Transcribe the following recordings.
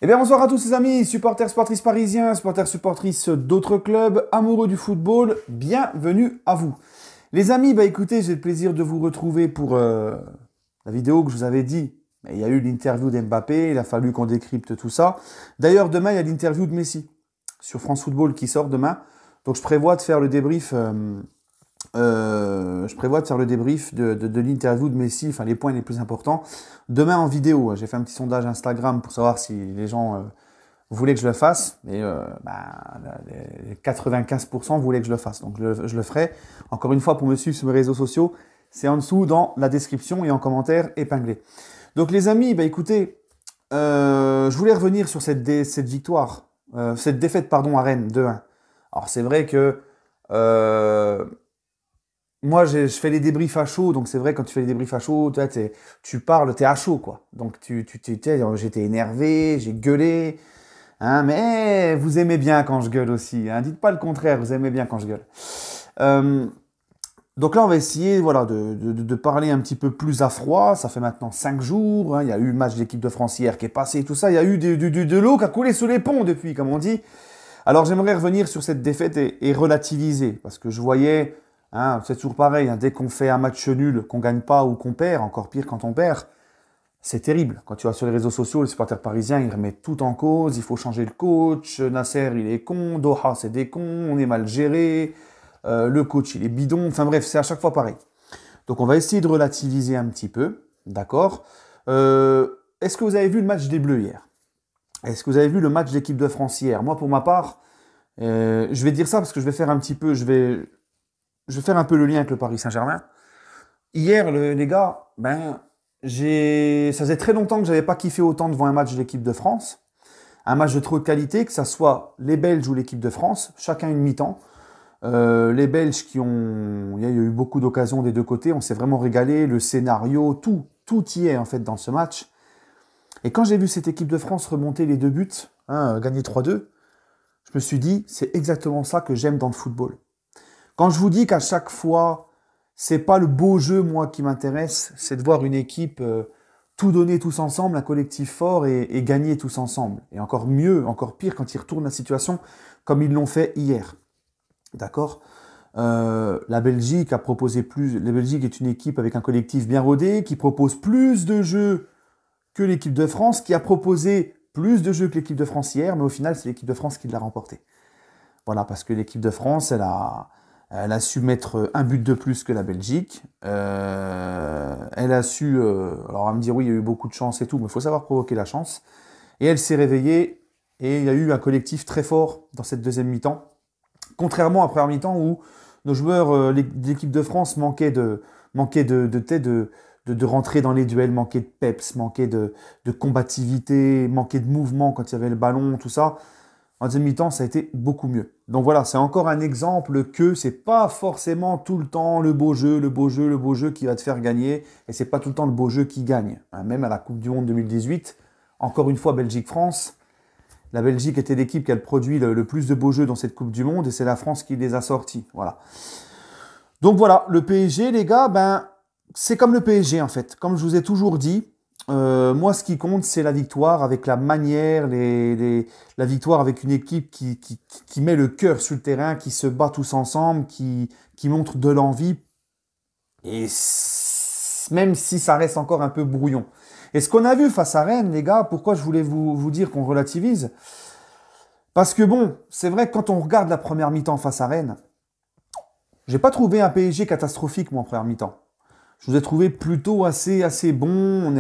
Eh bien, bonsoir à tous les amis, supporters, supportrices parisiens, supporters, supportrices d'autres clubs, amoureux du football, bienvenue à vous. Les amis, bah écoutez, j'ai le plaisir de vous retrouver pour la vidéo que je vous avais dit. Il y a eu l'interview d'Mbappé, il a fallu qu'on décrypte tout ça. D'ailleurs, demain, il y a l'interview de Messi sur France Football qui sort demain. Donc, je prévois de faire le débrief. De l'interview de Messi, enfin les points les plus importants, demain en vidéo. J'ai fait un petit sondage Instagram pour savoir si les gens voulaient que je le fasse. Et les 95% voulaient que je le fasse. Donc je le ferai. Encore une fois, pour me suivre sur mes réseaux sociaux, c'est en dessous dans la description et en commentaire épinglé. Donc les amis, bah écoutez, je voulais revenir sur cette victoire, cette défaite pardon à Rennes 2-1. Alors c'est vrai que moi, je fais les débriefs à chaud, donc c'est vrai, quand tu fais les débriefs à chaud, tu parles, t'es à chaud, quoi. Donc, j'étais énervé, j'ai gueulé, hein, mais vous aimez bien quand je gueule aussi, hein. Dites pas le contraire, vous aimez bien quand je gueule. Euh, donc là, on va essayer, voilà, de parler un petit peu plus à froid. Ça fait maintenant 5 jours, hein. Il y a eu le match de l'équipe de France hier qui est passé, tout ça. Il y a eu de l'eau qui a coulé sous les ponts depuis, comme on dit. Alors, j'aimerais revenir sur cette défaite et relativiser, parce que je voyais... Hein, c'est toujours pareil, hein, dès qu'on fait un match nul, qu'on gagne pas ou qu'on perd, encore pire quand on perd, c'est terrible. Quand tu vas sur les réseaux sociaux, les supporters parisiens, ils remettent tout en cause, il faut changer le coach, Nasser il est con, Doha c'est des cons, on est mal géré, le coach il est bidon, enfin bref, c'est à chaque fois pareil. Donc on va essayer de relativiser un petit peu, d'accord. Est-ce que vous avez vu le match des Bleus hier? Est-ce que vous avez vu le match d'équipe de France hier? Moi pour ma part, je vais dire ça parce que je vais faire un petit peu, je vais faire un peu le lien avec le Paris Saint-Germain. Hier, les gars, ça faisait très longtemps que j'avais pas kiffé autant devant un match de l'équipe de France. Un match de trop de qualité, que ça soit les Belges ou l'équipe de France, chacun une mi-temps. Les Belges il y a eu beaucoup d'occasions des deux côtés, on s'est vraiment régalé, le scénario, tout y est en fait dans ce match. Et quand j'ai vu cette équipe de France remonter les 2 buts, hein, gagner 3-2, je me suis dit, c'est exactement ça que j'aime dans le football. Quand je vous dis qu'à chaque fois, c'est pas le beau jeu, moi, qui m'intéresse, c'est de voir une équipe tout donner tous ensemble, un collectif fort et gagner tous ensemble. Et encore mieux, encore pire, quand ils retournent la situation comme ils l'ont fait hier. D'accord. La Belgique a proposé plus. La Belgique est une équipe avec un collectif bien rodé, qui propose plus de jeux que l'équipe de France, qui a proposé plus de jeux que l'équipe de France hier, mais au final, c'est l'équipe de France qui l'a remporté. Voilà, parce que l'équipe de France, elle a su mettre un but de plus que la Belgique. Elle a su... alors, on va me dire, oui, il y a eu beaucoup de chance et tout, mais il faut savoir provoquer la chance. Et elle s'est réveillée et il y a eu un collectif très fort dans cette deuxième mi-temps. Contrairement à la première mi-temps où nos joueurs de l'équipe de France manquaient de rentrer dans les duels, manquaient de peps, manquaient de combativité, manquaient de mouvement quand il y avait le ballon, tout ça. En deuxième mi-temps, ça a été beaucoup mieux. Donc voilà, c'est encore un exemple que c'est pas forcément tout le temps le beau jeu, le beau jeu, le beau jeu qui va te faire gagner. Et c'est pas tout le temps le beau jeu qui gagne. Hein, même à la Coupe du Monde 2018, encore une fois, Belgique-France. La Belgique était l'équipe qui a produit le plus de beaux jeux dans cette Coupe du Monde et c'est la France qui les a sortis. Voilà. Donc voilà, le PSG, les gars, c'est comme le PSG en fait. Comme je vous ai toujours dit, moi, ce qui compte, c'est la victoire avec la manière, la victoire avec une équipe qui met le cœur sur le terrain, qui se bat tous ensemble, qui montre de l'envie, et même si ça reste encore un peu brouillon. Et ce qu'on a vu face à Rennes, les gars, pourquoi je voulais vous dire qu'on relativise? Parce que bon, c'est vrai que quand on regarde la première mi-temps face à Rennes, j'ai pas trouvé un PSG catastrophique, moi, en première mi-temps. Je vous ai trouvé plutôt assez bon.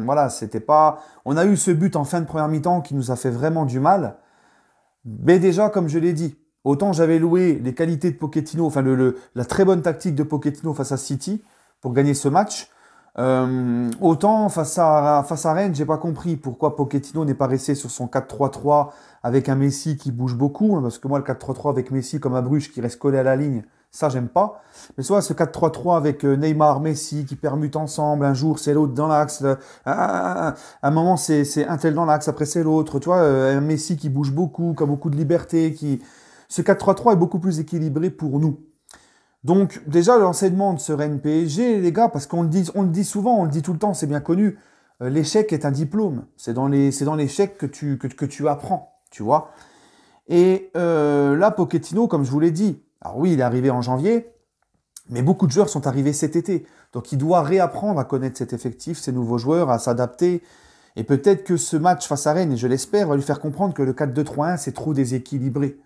Voilà, c'était pas. On a eu ce but en fin de première mi-temps qui nous a fait vraiment du mal. Mais déjà, comme je l'ai dit, autant j'avais loué les qualités de Pochettino, enfin la très bonne tactique de Pochettino face à City pour gagner ce match. Autant face à Rennes, j'ai pas compris pourquoi Pochettino n'est pas resté sur son 4-3-3 avec un Messi qui bouge beaucoup, hein, parce que moi le 4-3-3 avec Messi comme à Bruges qui reste collé à la ligne, ça j'aime pas. Mais soit ce 4-3-3 avec Neymar, Messi qui permutent ensemble, un jour c'est l'autre dans l'axe, à un moment c'est un tel dans l'axe, après c'est l'autre, tu vois, un Messi qui bouge beaucoup, qui a beaucoup de liberté, ce 4-3-3 est beaucoup plus équilibré pour nous. Donc, déjà, l'enseignement de ce Rennes PSG, les gars, parce qu'on le dit souvent, on le dit tout le temps, c'est bien connu. l'échec est un diplôme. C'est dans l'échec que tu apprends, tu vois. Et là, Pochettino, comme je vous l'ai dit, alors oui, il est arrivé en janvier, mais beaucoup de joueurs sont arrivés cet été. Donc il doit réapprendre à connaître cet effectif, ces nouveaux joueurs, à s'adapter. Et peut-être que ce match face à Rennes, et je l'espère, va lui faire comprendre que le 4-2-3-1, c'est trop déséquilibré.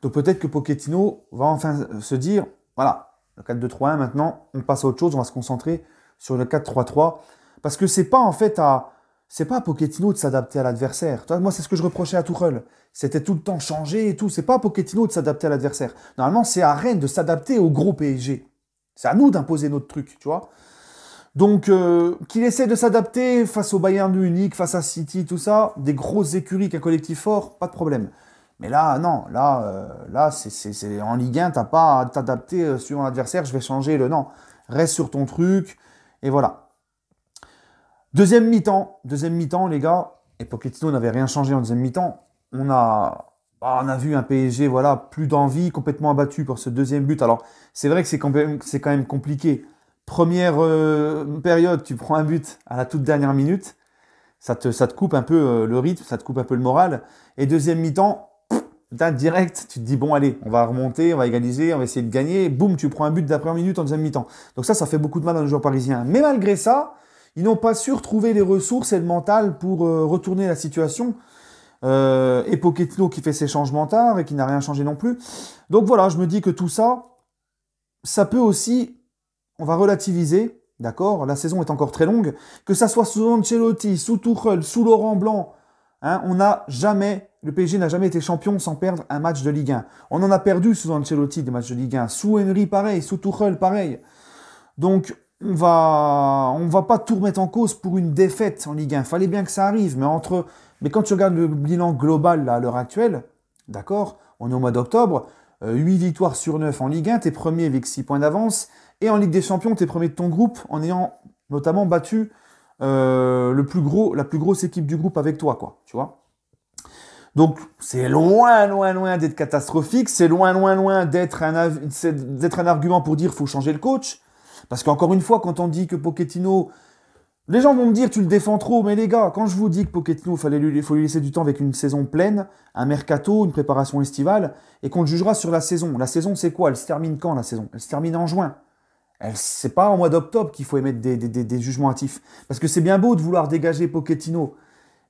Donc peut-être que Pochettino va enfin se dire, voilà, le 4-2-3-1, maintenant, on passe à autre chose, on va se concentrer sur le 4-3-3. Parce que c'est pas à Pochettino de s'adapter à l'adversaire. Moi, c'est ce que je reprochais à Tuchel. C'était tout le temps changé et tout. C'est pas à Pochettino de s'adapter à l'adversaire. Normalement, c'est à Rennes de s'adapter au gros PSG. C'est à nous d'imposer notre truc, tu vois. Donc, qu'il essaie de s'adapter face au Bayern Munich, face à City, tout ça, des grosses écuries, qu'un collectif fort, pas de problème. Mais là, non, là, c'est en Ligue 1, t'as pas à t'adapter suivant l'adversaire, je vais changer le non. Reste sur ton truc, et voilà. Deuxième mi-temps, les gars, et Pochettino n'avait rien changé en deuxième mi-temps. On a vu un PSG, voilà, plus d'envie, complètement abattu pour ce deuxième but. Alors, c'est vrai que c'est quand même compliqué. Première période, tu prends un but à la toute dernière minute, ça te coupe un peu le rythme, ça te coupe un peu le moral. Et deuxième mi-temps, direct, tu te dis, bon, allez, on va remonter, on va égaliser, on va essayer de gagner. Et boum, tu prends un but de la première minute en deuxième mi-temps. Donc ça fait beaucoup de mal à nos joueurs parisiens. Mais malgré ça, ils n'ont pas su retrouver les ressources et le mental pour retourner la situation. Et Pochettino qui fait ses changements tard et qui n'a rien changé non plus. Donc voilà, je me dis que tout ça, ça peut aussi, on va relativiser, d'accord? La saison est encore très longue. Que ça soit sous Ancelotti, sous Tuchel, sous Laurent Blanc, hein, le PSG n'a jamais été champion sans perdre un match de Ligue 1. On en a perdu sous Ancelotti des matchs de Ligue 1. Sous Henry, pareil. Sous Tuchel, pareil. Donc, on va pas tout remettre en cause pour une défaite en Ligue 1. Fallait bien que ça arrive, mais quand tu regardes le bilan global là, à l'heure actuelle, d'accord, on est au mois d'octobre, 8 victoires sur 9 en Ligue 1, t'es premier avec 6 points d'avance, et en Ligue des Champions, t'es premier de ton groupe en ayant notamment battu la plus grosse équipe du groupe avec toi, quoi, tu vois. Donc, c'est loin, loin, loin d'être catastrophique, c'est loin, loin, loin d'être un argument pour dire qu'il faut changer le coach. Parce qu'encore une fois, quand on dit que Pochettino... Les gens vont me dire, tu le défends trop, mais les gars, quand je vous dis que Pochettino, il faut lui laisser du temps avec une saison pleine, un mercato, une préparation estivale, et qu'on le jugera sur la saison. La saison, c'est quoi? Elle se termine quand, la saison? Elle se termine en juin. C'est pas au mois d'octobre qu'il faut émettre des jugements hâtifs. Parce que c'est bien beau de vouloir dégager Pochettino.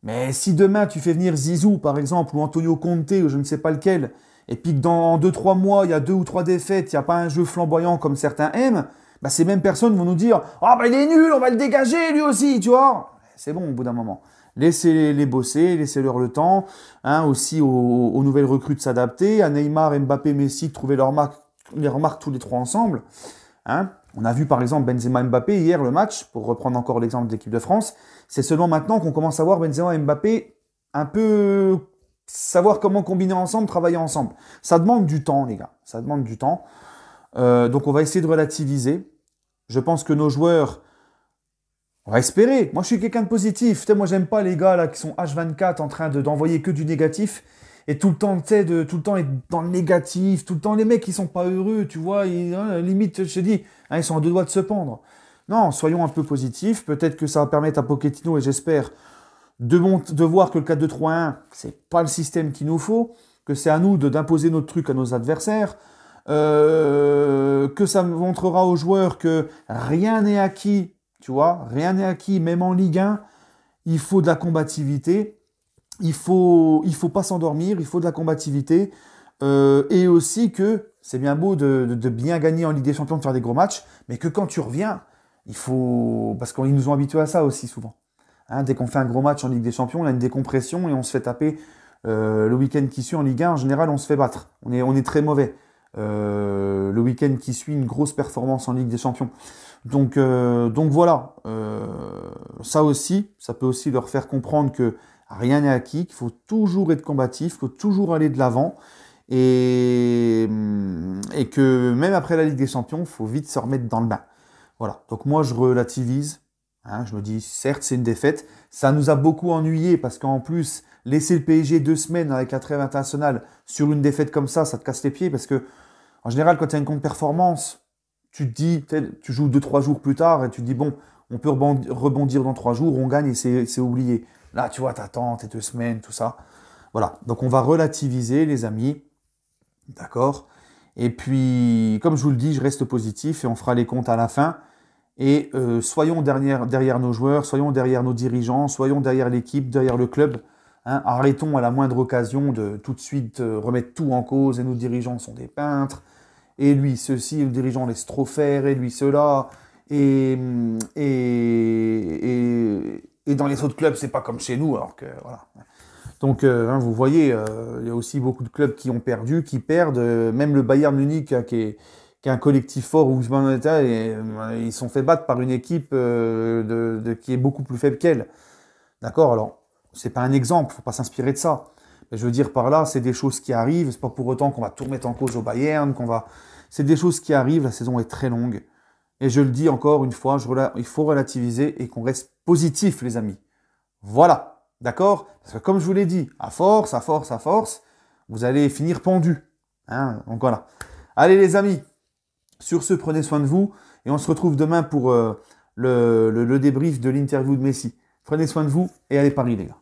Mais si demain, tu fais venir Zizou, par exemple, ou Antonio Conte, ou je ne sais pas lequel, et puis que dans 2-3 mois, il y a 2 ou 3 défaites, il n'y a pas un jeu flamboyant comme certains aiment, bah, ces mêmes personnes vont nous dire « Ah, bah, il est nul, on va le dégager lui aussi, tu vois ?» C'est bon au bout d'un moment. Laissez-les bosser, laissez-leur le temps, hein, aussi aux nouvelles recrues de s'adapter, à Neymar, Mbappé, Messi de trouver les remarques tous les trois ensemble. Hein. On a vu par exemple Benzema Mbappé hier le match, pour reprendre encore l'exemple de l'équipe de France. C'est seulement maintenant qu'on commence à voir Benzema et Mbappé un peu savoir comment combiner ensemble, travailler ensemble. Ça demande du temps, les gars. Ça demande du temps. Donc on va essayer de relativiser. Je pense que nos joueurs, on va espérer. Moi je suis quelqu'un de positif. Moi j'aime pas les gars là qui sont H24 en train d'envoyer que du négatif et tout le temps tout le temps être dans le négatif, tout le temps les mecs qui sont pas heureux, tu vois, limite je te dis, hein, ils sont à deux doigts de se pendre. Non, soyons un peu positifs. Peut-être que ça va permettre à Pochettino et j'espère de voir que le 4-2-3-1, c'est pas le système qu'il nous faut, que c'est à nous d'imposer notre truc à nos adversaires. Que ça montrera aux joueurs que rien n'est acquis, tu vois, rien n'est acquis, même en Ligue 1, il faut de la combativité, il faut pas s'endormir, il faut de la combativité, et aussi que c'est bien beau de bien gagner en Ligue des Champions, de faire des gros matchs, mais que quand tu reviens, parce qu'ils nous ont habitués à ça aussi souvent. Hein, dès qu'on fait un gros match en Ligue des Champions, on a une décompression et on se fait taper le week-end qui suit en Ligue 1, en général on se fait battre, on est très mauvais. Le week-end qui suit une grosse performance en Ligue des Champions. Donc voilà, ça aussi, ça peut aussi leur faire comprendre que rien n'est acquis, qu'il faut toujours être combatif, qu'il faut toujours aller de l'avant et que même après la Ligue des Champions, il faut vite se remettre dans le bain. Voilà, donc moi je relativise, hein, je me dis certes c'est une défaite, ça nous a beaucoup ennuyé parce qu'en plus, laisser le PSG 2 semaines avec la trêve internationale sur une défaite comme ça te casse les pieds parce que en général, quand tu as une contre-performance, tu te dis, tu joues 2-3 jours plus tard et tu te dis, bon, On peut rebondir dans 3 jours, on gagne et c'est oublié. Là, tu vois, t'attends tes 2 semaines, tout ça. Voilà. Donc, on va relativiser, les amis. D'accord? Et puis, comme je vous le dis, je reste positif et on fera les comptes à la fin. Et soyons derrière nos joueurs, soyons derrière nos dirigeants, soyons derrière l'équipe, derrière le club. Hein. Arrêtons à la moindre occasion de tout de suite remettre tout en cause. Et nos dirigeants sont des peintres. Et lui, ceci, le dirigeant laisse trop faire. Et lui, cela. Et dans les autres clubs, c'est pas comme chez nous. Alors que, voilà. Donc, hein, vous voyez, il y a aussi beaucoup de clubs qui ont perdu, qui perdent. Même le Bayern Munich, hein, qui est un collectif fort, où ils sont fait battre par une équipe qui est beaucoup plus faible qu'elle. D'accord? Alors, c'est pas un exemple, faut pas s'inspirer de ça. Mais je veux dire par là, c'est des choses qui arrivent. C'est pas pour autant qu'on va tout remettre en cause au Bayern, C'est des choses qui arrivent. La saison est très longue. Et je le dis encore une fois, il faut relativiser et qu'on reste positif, les amis. Voilà. D'accord? Parce que comme je vous l'ai dit, à force, vous allez finir pendu. Hein? Donc voilà. Allez les amis, sur ce, prenez soin de vous. Et on se retrouve demain pour le débrief de l'interview de Messi. Prenez soin de vous et allez Paris les gars.